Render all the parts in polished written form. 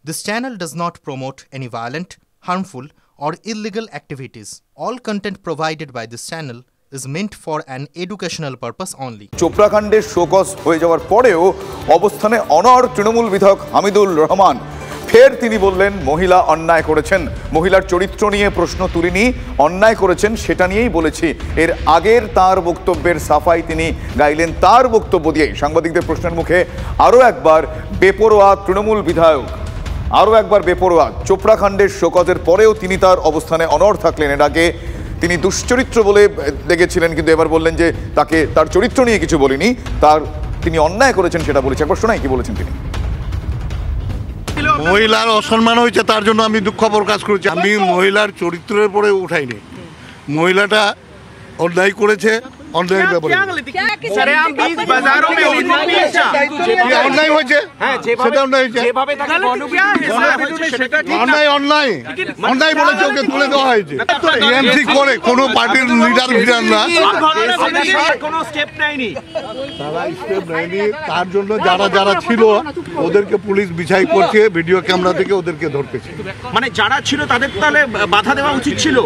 This channel does not promote any violent, harmful, or illegal activities. All content provided by this channel is meant for an educational purpose only. Chopra কাণ্ডের show cause হয়ে যাওয়ার পরেও অবস্থানে অনড় তৃণমূল বিধায়ক হামিদুর রহমান ফের তিনি বললেন মহিলা অন্যায় করেছেন, মহিলার চরিত্র নিয়ে প্রশ্ন তুলিনি, অন্যায় করেছেন সেটা নিয়েই বলেছি। এর আগের তার বক্তব্যের সাফাই তিনি গাইলেন তার বক্তব্য দিয়েই। সাংবাদিকদের প্রশ্নের মুখে আরও একবার বেপরোয়া তৃণমূল বিধায়ক, আরও একবার বেপরোয়া। চোপড়া কাণ্ডের শোকজের পরেও তিনি তার অবস্থানে অনড় থাকলেন। এর আগে তিনি দুশ্চরিত্র বলে দেখেছিলেন, কিন্তু এবার বললেন যে তার চরিত্র নিয়ে কিছু বলিনি, তিনি অন্যায় করেছেন সেটা বলেছে। একবার শোনাই কি বলেছেন তিনি। মহিলার অসম্মান হয়েছে, তার জন্য আমি দুঃখ প্রকাশ করেছি। আমি মহিলার চরিত্রের পরে উঠাইনি, মহিলাটা অন্যায় করেছে, অন্যায়ের ব্যাপারে অন্যায় হয়েছে, সেটা অন্যায় হয়েছে, অন্যায় বলেছে, ওকে তুলে দেওয়া হয়েছে। টিএমসি করে কোনো পার্টির লিডার না, তারা স্টেপ নেয়নি। তার জন্য যারা ছিল ওদেরকে পুলিশ বিচার করছে, ভিডিও ক্যামেরা থেকে ওদেরকে ধরতেছে। মানে যারা ছিল তাদের তাহলে বাধা দেওয়া উচিত ছিল।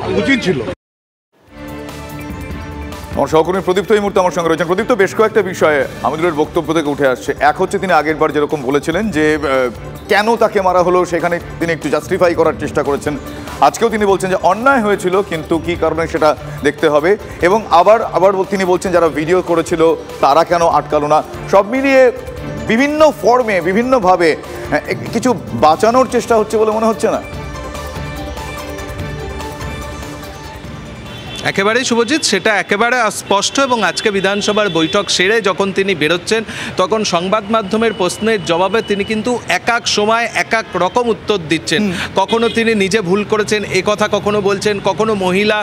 আমার সহকর্মী প্রদীপ্ত এই মুহূর্তে আমার সঙ্গে রয়েছেন। প্রদীপ্ত, বেশ কয়েকটা বিষয়ে আমাদের বক্তব্য থেকে উঠে আসছে। এক হচ্ছে তিনি আগের বার যেরকম বলেছিলেন যে কেন তাকে মারা হলো, সেখানে তিনি একটু জাস্টিফাই করার চেষ্টা করেছেন। আজকেও তিনি বলছেন যে অন্যায় হয়েছিল, কিন্তু কি কারণে সেটা দেখতে হবে। এবং আবার তিনি বলছেন যারা ভিডিও করেছিল তারা কেন আটকালো না। সব মিলিয়ে বিভিন্ন ফর্মে বিভিন্নভাবে কিছু বাঁচানোর চেষ্টা হচ্ছে বলে মনে হচ্ছে না? একেবারেই শুভজিৎ, সেটা একেবারে স্পষ্ট। এবং আজকে বিধানসভার বৈঠক সেরে যখন তিনি বেরোচ্ছেন, তখন সংবাদ মাধ্যমের প্রশ্নের জবাবে তিনি কিন্তু এক এক সময় এক এক রকম উত্তর দিচ্ছেন। কখনো তিনি নিজে ভুল করেছেন এ কথা কখনো বলছেন, কখনো মহিলা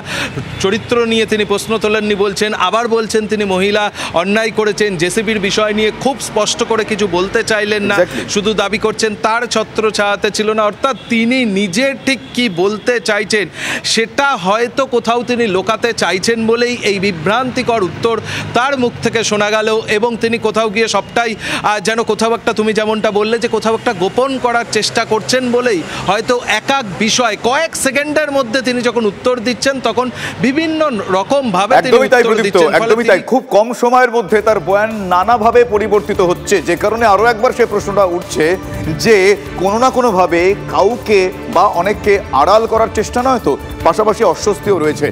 চরিত্র নিয়ে তিনি প্রশ্ন তোলেননি বলছেন, আবার বলছেন তিনি মহিলা অন্যায় করেছেন। জেসিবির বিষয় নিয়ে খুব স্পষ্ট করে কিছু বলতে চাইলেন না, শুধু দাবি করছেন তার ছত্র ছায়াতে ছিল না। অর্থাৎ তিনি নিজে ঠিক কি বলতে চাইছেন সেটা হয়তো কোথাও তিনি লোকাতে চাইছেন বলেই এই বিভ্রান্তিকর উত্তর তার মুখ থেকে শোনা গেল। এবং তিনি কোথাও গিয়ে সবটাই যেন কোথাও একটা, তুমি যেমনটা বললে যে কোথাও একটা গোপন করার চেষ্টা করছেন বলেই হয়তো এক এক বিষয় কয়েক সেকেন্ডের মধ্যে তিনি যখন উত্তর দিচ্ছেন তখন বিভিন্ন রকম ভাবে একদমই তাই, খুব কম সময়ের মধ্যে তার বয়ান নানাভাবে পরিবর্তিত হচ্ছে, যে কারণে আরো একবার সে প্রশ্নটা উঠছে যে কোনো না কোনো ভাবে কাউকে বা অনেককে আড়াল করার চেষ্টা নয় তো, পাশাপাশি অস্বস্তিও রয়েছে।